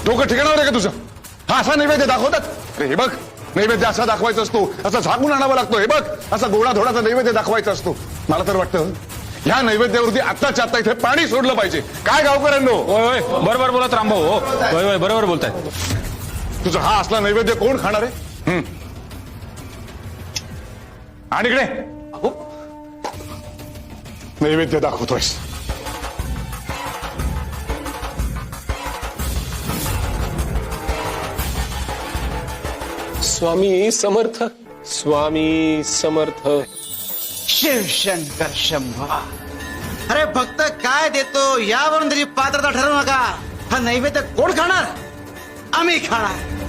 डोकं ठिकाणावर आहे का तुझं? हा असा नैवेद्य दाखवतात? अरे हे बघ, नैवेद्य असा दाखवायचा असतो, असा झाकून आणावा लागतो. हे बघ, असा गोडा धोडाचा नैवेद्य दाखवायचा असतो. मला तर वाटतं ह्या नैवेद्यावरती आत्ताच्या आत्ता इथे पाणी सोडलं पाहिजे. काय गावकऱ्यांनो? होय होय, बरोबर बोलत रामभाऊ. हो होय होय, बरोबर बोलताय. तुझा हा असला नैवेद्य कोण खाणार आहे? आणि इकडे नैवेद्य दाखवतोयस. स्वामी समर्थ, स्वामी समर्थ. शिवशंकर शंभा. अरे भक्त काय देतो यावरून तरी पात्रता ठरवू नका. हा नैवेद्य कोण खाणार? आम्ही खाणार.